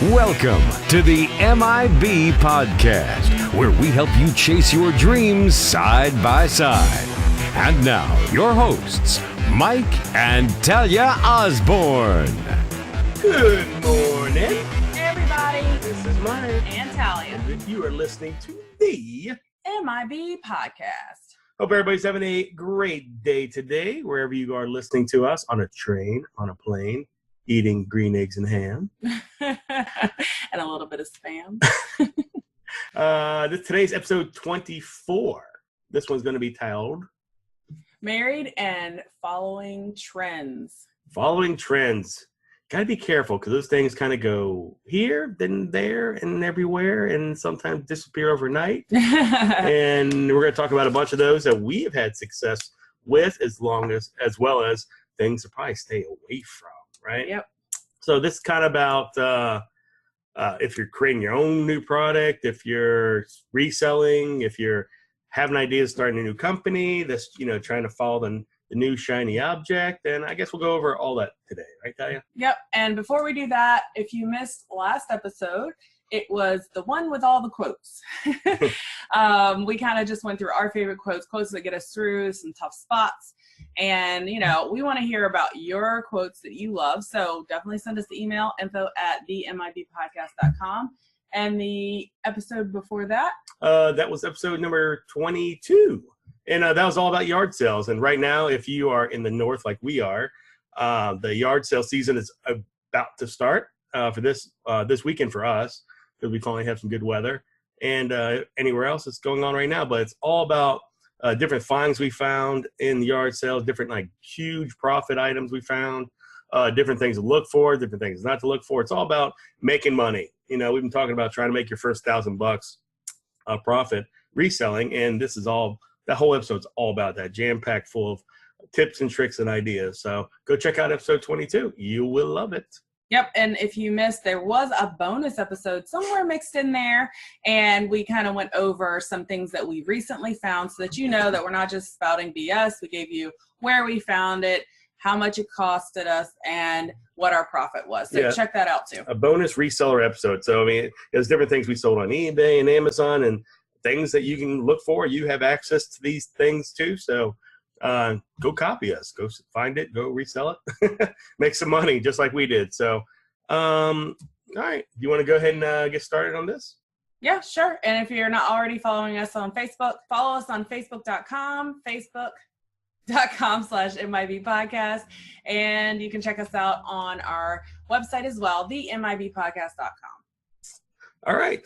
Welcome to the MIB Podcast, where we help you chase your dreams side by side. And now, your hosts, Mike and Talia Osborne. Good morning. Hey everybody, This is Mike. and Talia, And you are listening to the... MIB Podcast. Hope everybody's having a great day today, wherever you are listening to us, on a train, on a plane, eating green eggs and ham. And a little bit of spam. Today's episode 24. This one's going to be titled Married and Following Trends. Following Trends. Got to be careful because those things kind of go here, then there, and everywhere, and sometimes disappear overnight. And we're going to talk about a bunch of those that we have had success with, as well as things to probably stay away from, right? Yep. So this is kind of about if you're creating your own new product, if you're reselling, if you're having ideas starting a new company, that's trying to follow the new shiny object. And I guess we'll go over all that today, right, Talia? Yep. And before we do that, if you missed last episode, it was the one with all the quotes. We kind of just went through our favorite quotes that get us through some tough spots. And, we want to hear about your quotes that you love. So definitely send us the email, info@themibpodcast.com. And the episode before that? That was episode number 22. And that was all about yard sales. And right now, if you are in the north like we are, the yard sale season is about to start for this weekend for us, because we finally have some good weather. And anywhere else, it's going on right now. But it's all about different finds we found in the yard sales, different huge profit items we found, different things to look for, different things not to look for. It's all about making money. We've been talking about trying to make your first $1,000 profit reselling, and that whole episode's all about that, jam-packed full of tips and tricks and ideas. So go check out episode 22. You will love it. Yep. And if you missed, there was a bonus episode somewhere mixed in there. And we kind of went over some things that we recently found so that that we're not just spouting BS. We gave you where we found it, how much it costed us, and what our profit was. So check that out too. A bonus reseller episode. So, there's different things we sold on eBay and Amazon and things that you can look for. You have access to these things too. So go copy us, go find it, go resell it, make some money just like we did. So, all right. Do you want to go ahead and get started on this? Yeah, sure. And if you're not already following us on Facebook, follow us on facebook.com/MIB podcast. And you can check us out on our website as well, themibpodcast.com. All right.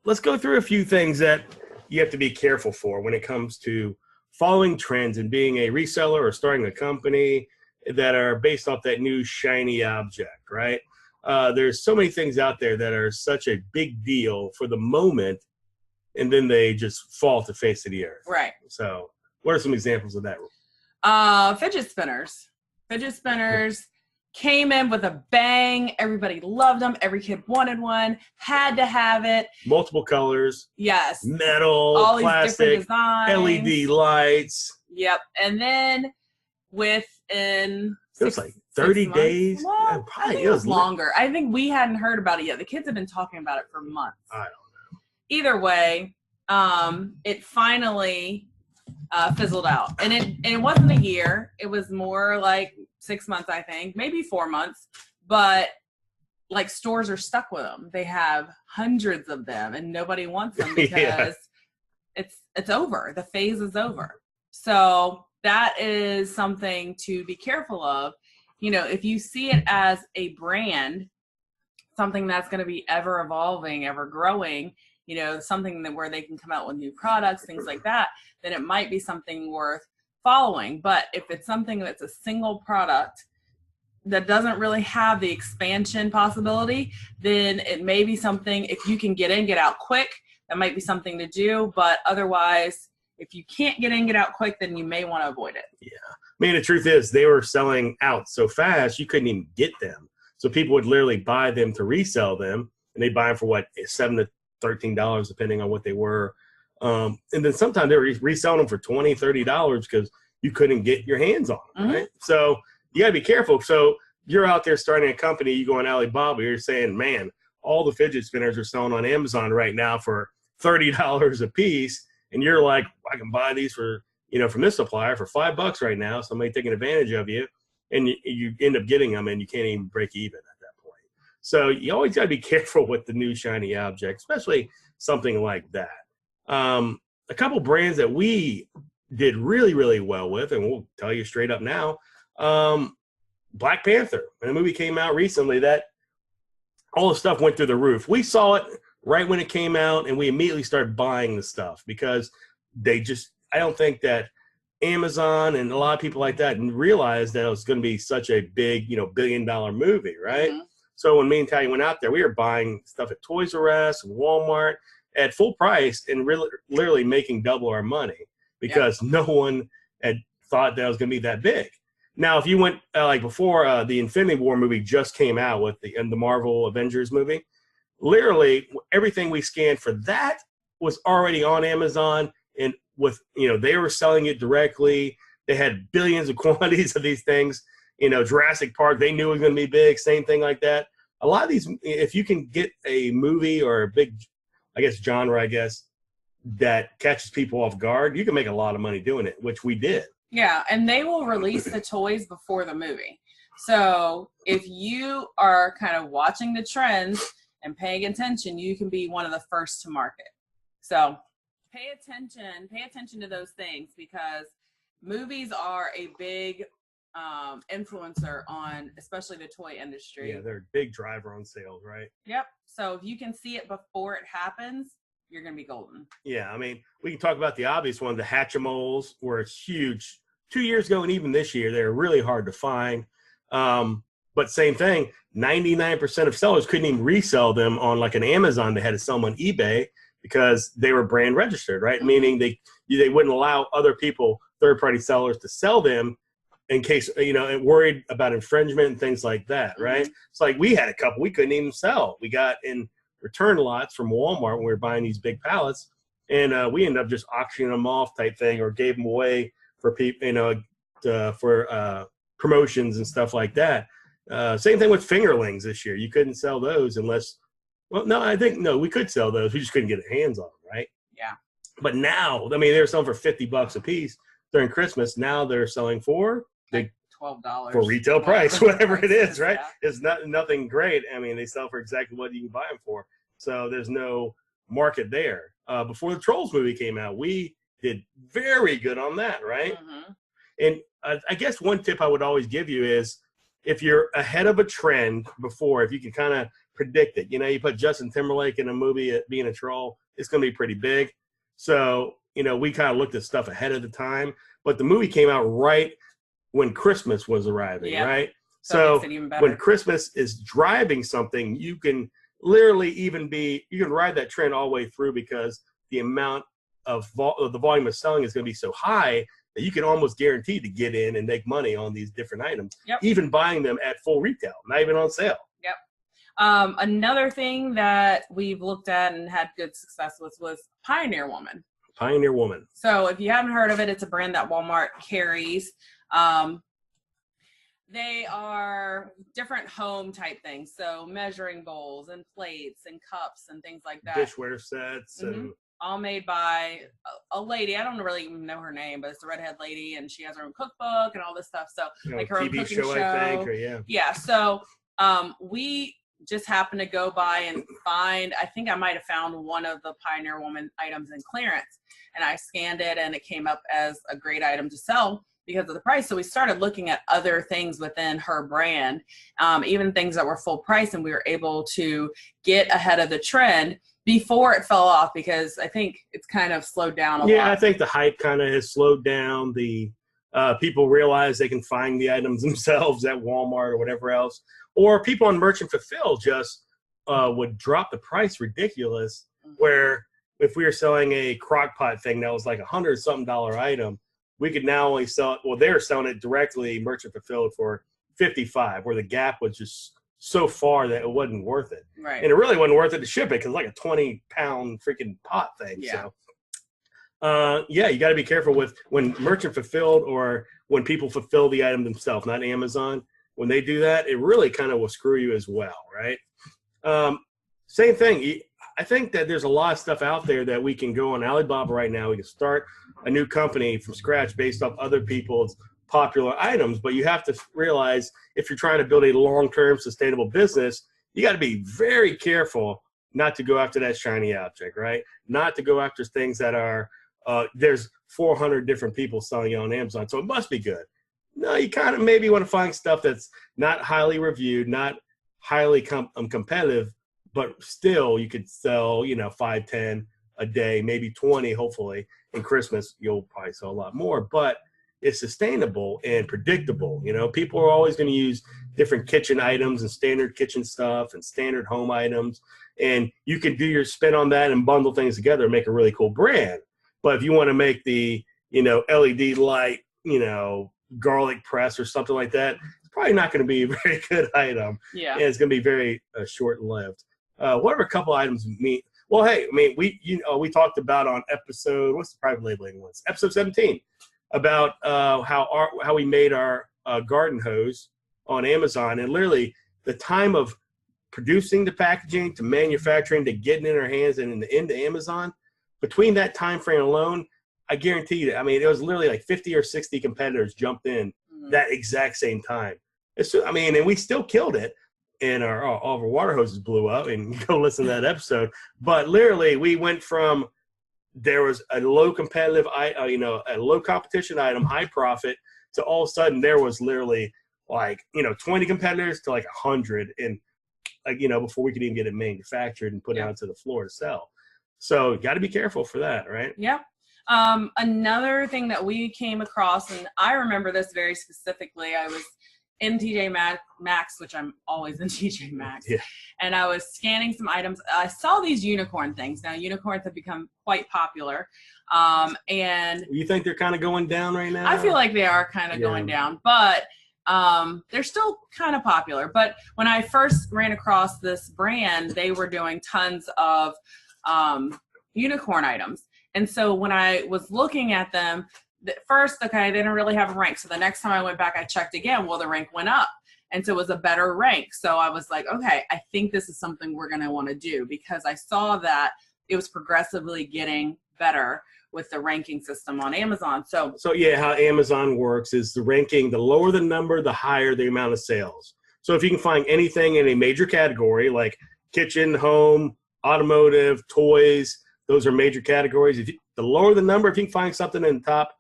Let's go through a few things that you have to be careful for when it comes to following trends and being a reseller or starting a company that are based off that new shiny object, right? There's so many things out there that are such a big deal for the moment, and then they just fall to face of the earth. Right. So what are some examples of that? Fidget spinners. Fidget spinners came in with a bang. Everybody loved them. Every kid wanted one, had to have it. Multiple colors. Yes. Metal, all these plastic, different designs. LED lights. Yep. And then within It was 30 days. Well, Probably, I think it was longer. I think we hadn't heard about it yet. The kids have been talking about it for months. I don't know. Either way, it finally fizzled out. And it wasn't a year. It was more like 6 months, I think, maybe 4 months. But stores are stuck with them. They have hundreds of them, and nobody wants them because it's over. The phase is over. So that is something to be careful of. If you see it as a brand, something that's going to be ever evolving, ever growing, something where they can come out with new products, things like that, then it might be something worth following. But if it's something that's a single product that doesn't really have the expansion possibility, then it may be something, if you can get in, get out quick, that might be something to do. But otherwise, if you can't get in, get out quick, then you may want to avoid it. Yeah. The truth is they were selling out so fast, you couldn't even get them. So people would literally buy them to resell them, and they'd buy them for $7 to $13, depending on what they were. And then sometimes they were reselling them for $20, $30 because you couldn't get your hands on them, right? So you got to be careful. So you're out there starting a company, you go on Alibaba, you're saying, man, all the fidget spinners are selling on Amazon right now for $30 a piece. And you're like, I can buy these for, from this supplier for $5 right now. Somebody taking advantage of you. And you end up getting them and you can't even break even at that point. So you always got to be careful with the new shiny object, especially something like that. A couple brands that we did really, really well with, and we'll tell you straight up now, Black Panther. And the movie came out recently that all the stuff went through the roof. We saw it right when it came out, and we immediately started buying the stuff because I don't think that Amazon and a lot of people like that realized that it was going to be such a big, billion-dollar movie, right? Mm-hmm. So when me and Talia went out there, we were buying stuff at Toys R Us and Walmart at full price and literally making double our money because no one had thought that it was going to be that big. Now, if you went like before the Infinity War movie just came out with the Marvel Avengers movie, literally everything we scanned for that was already on Amazon, and they were selling it directly. They had billions of quantities of these things. Jurassic Park, they knew it was going to be big. Same thing like that. A lot of these, if you can get a movie or a big, genre, that catches people off guard, you can make a lot of money doing it, which we did. Yeah, and they will release the toys before the movie. So if you are kind of watching the trends and paying attention, you can be one of the first to market. So pay attention to those things because movies are a big influencer on especially the toy industry. Yeah, they're a big driver on sales, right? Yep. So if you can see it before it happens, you're going to be golden. Yeah, I mean, we can talk about the obvious one. The Hatchimals were huge 2 years ago, and even this year, they're really hard to find. But same thing, 99% of sellers couldn't even resell them on like an Amazon. They had to sell them on eBay because they were brand registered, right? Mm-hmm. Meaning they wouldn't allow other people, third-party sellers, to sell them in case, worried about infringement and things like that, right? Mm-hmm. It's like we had a couple we couldn't even sell. We got in return lots from Walmart when we were buying these big pallets, and we ended up just auctioning them off type thing or gave them away for people, for promotions and stuff like that. Same thing with fingerlings this year. You couldn't sell those unless, we could sell those. We just couldn't get our hands on them, right? Yeah. But now, they were selling for $50 a piece during Christmas. Now they're selling for like $12 for retail price, whatever it is, right? Yeah. It's nothing great. They sell for exactly what you can buy them for. So there's no market there. Before the Trolls movie came out, we did very good on that, right? Mm-hmm. And I guess one tip I would always give you is if you're ahead of a trend before, if you can kind of predict it, you put Justin Timberlake in a movie at being a troll, it's going to be pretty big. So, we kind of looked at stuff ahead of the time, but the movie came out right when Christmas was arriving, right? So when Christmas is driving something, you can literally you can ride that trend all the way through because the amount of the volume of selling is going to be so high that you can almost guarantee to get in and make money on these different items, even buying them at full retail, not even on sale. Yep. Another thing that we've looked at and had good success with was Pioneer Woman. Pioneer Woman. So if you haven't heard of it, it's a brand that Walmart carries. They are different home type things. So measuring bowls and plates and cups and things like that. Dishware sets. Mm-hmm. And all made by a lady. I don't really even know her name, but it's a redhead lady, and she has her own cookbook and all this stuff. So like her TV own cooking show, I think, or yeah. So we just happened to go by and find, I think I might have found one of the Pioneer Woman items in clearance, and I scanned it and it came up as a great item to sell because of the price. So we started looking at other things within her brand, even things that were full price, and we were able to get ahead of the trend before it fell off because I think it's kind of slowed down a lot. Yeah, I think the hype kind of has slowed down. The people realize they can find the items themselves at Walmart or whatever else. Or people on Merchant Fulfill just would drop the price ridiculous, where if we were selling a crock pot thing that was like $100-something item, we could now only sell it. Well, they were selling it directly Merchant Fulfilled for $55, where the gap was just so far that it wasn't worth it. Right. And it really wasn't worth it to ship it because it's like a 20-pound freaking pot thing. Yeah. So, you got to be careful with when Merchant Fulfilled or when people fulfill the item themselves, not Amazon. when they do that, it really kind of will screw you as well, right? Same thing. I think that there's a lot of stuff out there that we can go on Alibaba right now. We can start a new company from scratch based off other people's popular items, but you have to realize if you're trying to build a long-term sustainable business, you got to be very careful not to go after that shiny object, right? Not to go after things that are, there's 400 different people selling it on Amazon, so it must be good. No, you kind of maybe want to find stuff that's not highly reviewed, not highly competitive, but still you could sell, 5, 10 a day, maybe 20, hopefully. In Christmas, you'll probably sell a lot more, but it's sustainable and predictable. People are always going to use different kitchen items and standard kitchen stuff and standard home items. And you can do your spin on that and bundle things together and make a really cool brand. But if you want to make the, LED light, garlic press or something like that, it's probably not going to be a very good item. Yeah. And it's going to be very short-lived. What are a couple items mean? Well, hey, we talked about on episode, what's the private labeling ones? Episode 17, about how we made our garden hose on Amazon, and literally the time of producing the packaging to manufacturing to getting in our hands and into Amazon, between that time frame alone, I guarantee you, it was literally like 50 or 60 competitors jumped in that exact same time. And we still killed it. And all of our water hoses blew up, and you go listen to that episode. But literally, we went from there was a low competitive, a low competition item, high profit, to all of a sudden there was literally 20 competitors to 100, and before we could even get it manufactured and put it onto the floor to sell. So you got to be careful for that, right? Yeah. Another thing that we came across, and I remember this very specifically, I was in TJ Maxx, which I'm always in TJ Maxx, and I was scanning some items. I saw these unicorn things. Now, unicorns have become quite popular, and you think they're kind of going down right now? I feel like they are kind of going down, but they're still kind of popular. But when I first ran across this brand, they were doing tons of unicorn items, and so when I was looking at them, first, they didn't really have a rank. So the next time I went back, I checked again. Well, the rank went up. And so it was a better rank. So I was like, okay, I think this is something we're going to want to do, because I saw that it was progressively getting better with the ranking system on Amazon. So how Amazon works is the ranking, the lower the number, the higher the amount of sales. So if you can find anything in a major category like kitchen, home, automotive, toys, those are major categories. The lower the number, if you can find something in the top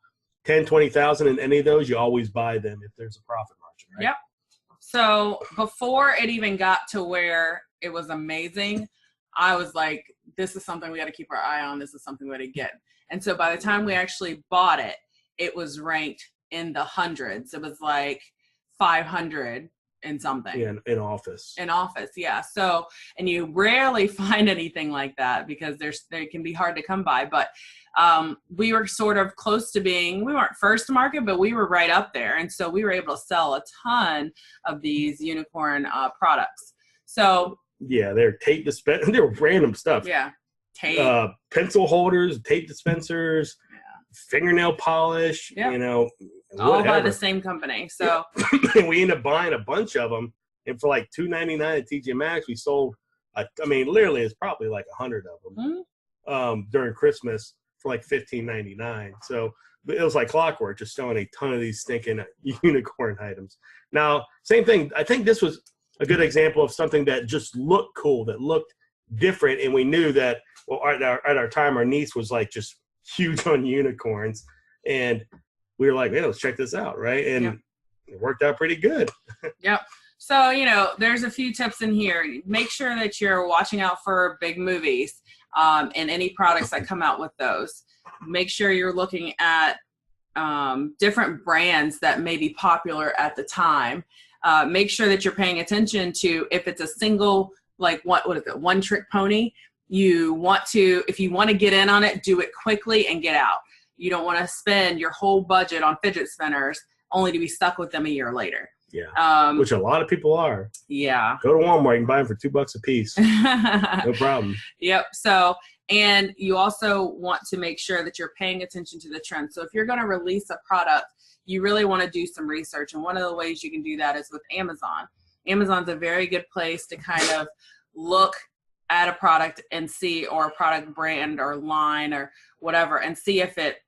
10, 20,000 in any of those, you always buy them if there's a profit margin, right? Yep. So before it even got to where it was amazing, I was like, this is something we got to keep our eye on. This is something we got to get. And so by the time we actually bought it, it was ranked in the hundreds. It was like 500 and something. Yeah, in office. In office, yeah. So, and you rarely find anything like that because they can be hard to come by. But we were sort of close to we weren't first to market, but we were right up there. And so we were able to sell a ton of these unicorn products. So yeah, they're tape dispensers. They were random stuff. Yeah, tape, pencil holders, tape dispensers, fingernail polish. Yeah. All by the same company. So and we ended up buying a bunch of them, and for like $2.99 at TJ Maxx, we sold. Literally, it's probably like 100 of them during Christmas for like $15.99. So it was like clockwork, just selling a ton of these stinking unicorn items. Now, same thing. I think this was a good example of something that just looked cool, that looked different, and we knew that. Well, at our time, our niece was like just huge on unicorns, and we were like, "Man, let's check this out," right? And it worked out pretty good. Yep. So there's a few tips in here. Make sure that you're watching out for big movies and any products that come out with those. Make sure you're looking at different brands that may be popular at the time. Make sure that you're paying attention to if it's a single, like what is it, one trick pony. If you want to get in on it, do it quickly and get out. You don't want to spend your whole budget on fidget spinners only to be stuck with them a year later. Yeah, which a lot of people are. Yeah. Go to Walmart, you can buy them for $2 a piece. No problem. Yep. So, and you also want to make sure that you're paying attention to the trends. So if you're going to release a product you really want to do some research. And one of the ways you can do that is with Amazon. Amazon's a very good place to kind of look at a product and see, or a product brand or line or whatever, and see if it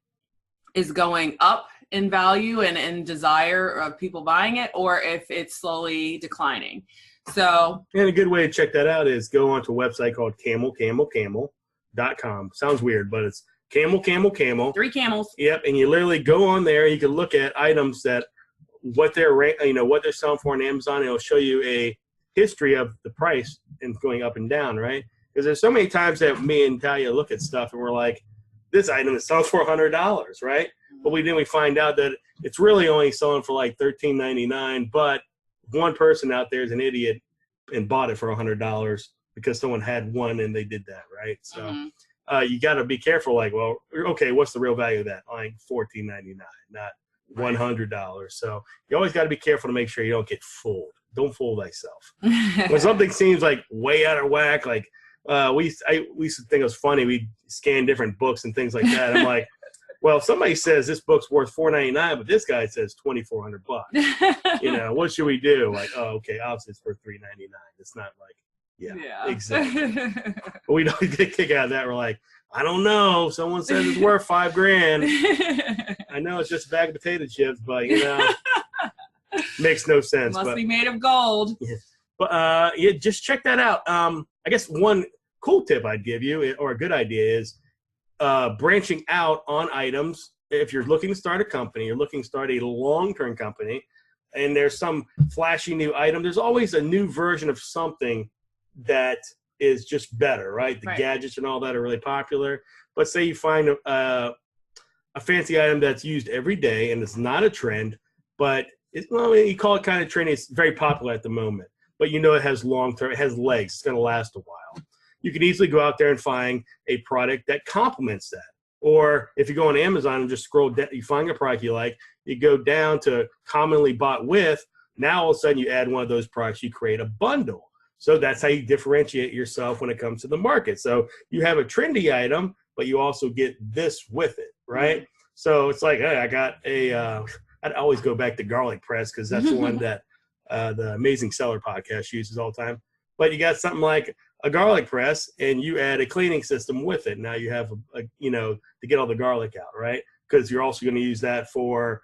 is going up in value and in desire of people buying it, or if it's slowly declining. So, and a good way to check that out is go onto a website called camelcamelcamel.com. Sounds weird, but it's Camel. 3 camels. Yep, and you literally go on there. You can look at items that what they're what they're selling for on Amazon. And it'll show you a history of the price and going up and down, right? Because there's so many times that me and Talia look at stuff and we're like, this item is selling for $100, right? But we find out that it's really only selling for like $13.99, but one person out there is an idiot and bought it for $100 because someone had one and they did that, right? So you got to be careful. Like, well, okay, what's the real value of that? Like $14.99, not $100. So you always got to be careful to make sure you don't get fooled. Don't fool thyself. When something seems like way out of whack, like we used to think it was funny. We scan different books and things like that. I'm like, well, if somebody says this book's worth $4.99, but this guy says $2,400, what should we do? Like, oh, okay, obviously it's worth $3.99. It's not like, yeah. Exactly. But we don't get a kick out of that. We're like, I don't know. Someone says it's worth $5,000. I know it's just a bag of potato chips, but makes no sense. Must be made of gold. Yeah. But just check that out. I guess one cool tip I'd give you, or a good idea, is branching out on items. If you're looking to start a company, you're looking to start a long-term company, and there's some flashy new item, there's always a new version of something that is just better, right? The gadgets and all that are really popular. But say you find a fancy item that's used every day and it's not a trend, but you call it kind of trendy. It's very popular at the moment, but it has long-term, it has legs. It's going to last a while. You can easily go out there and find a product that complements that. Or if you go on Amazon and just scroll down, you find a product you like, you go down to commonly bought with, now all of a sudden you add one of those products, you create a bundle. So that's how you differentiate yourself when it comes to the market. So you have a trendy item, but you also get this with it, right? So it's like, hey, I got I'd always go back to garlic press because that's the one that the Amazing Seller podcast uses all the time. But you got something like a garlic press and you add a cleaning system with it. Now you have, to get all the garlic out, right? Because you're also going to use that for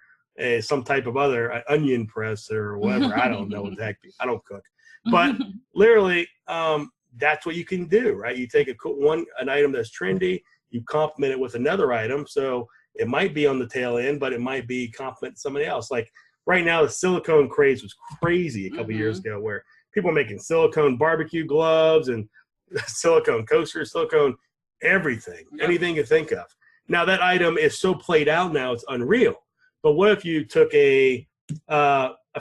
some type of other onion press or whatever. I don't know what the heck. I don't cook. But literally, that's what you can do, right? You take an item that's trendy, you complement it with another item. So it might be on the tail end, but it might be complement somebody else. Like right now, the silicone craze was crazy a couple years ago, where people are making silicone barbecue gloves and silicone coasters, silicone everything, anything you think of. Now that item is so played out now, it's unreal. But what if you took a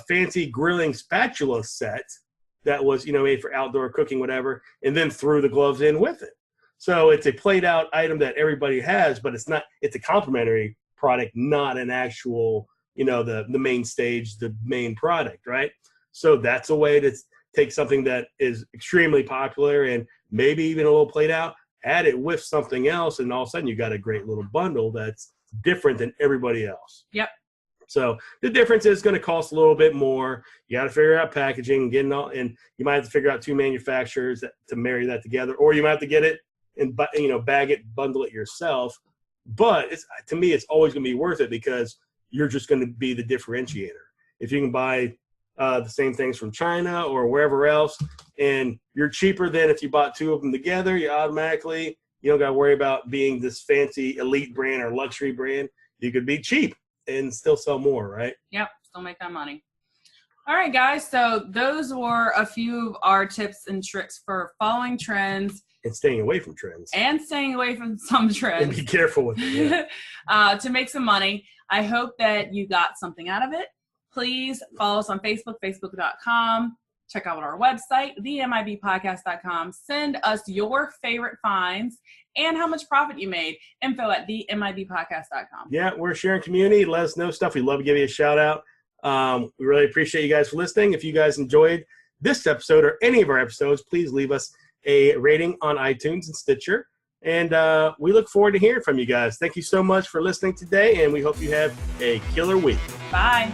fancy grilling spatula set that was, made for outdoor cooking, whatever, and then threw the gloves in with it? So it's a played out item that everybody has, but it's a complementary product, not an actual, the main stage, the main product, right? So that's a way to take something that is extremely popular and maybe even a little played out, add it with something else, and all of a sudden you got a great little bundle that's different than everybody else. Yep. So the difference is going to cost a little bit more. You got to figure out packaging, and you might have to figure out 2 manufacturers to marry that together, or you might have to get it and bag it, bundle it yourself. But to me, it's always going to be worth it because you're just going to be the differentiator. If you can buy the same things from China or wherever else, and you're cheaper than if you bought 2 of them together, you automatically, you don't got to worry about being this fancy elite brand or luxury brand. You could be cheap and still sell more, right? Yep, still make that money. All right, guys. So those were a few of our tips and tricks for following trends. And staying away from trends. And staying away from some trends. And be careful with it. Yeah. To make some money. I hope that you got something out of it. Please follow us on Facebook, facebook.com. Check out our website, themibpodcast.com. Send us your favorite finds and how much profit you made. info@themibpodcast.com. Yeah, we're a sharing community. Let us know stuff. We'd love to give you a shout out. We really appreciate you guys for listening. If you guys enjoyed this episode or any of our episodes, please leave us a rating on iTunes and Stitcher. And we look forward to hearing from you guys. Thank you so much for listening today, and we hope you have a killer week. Bye.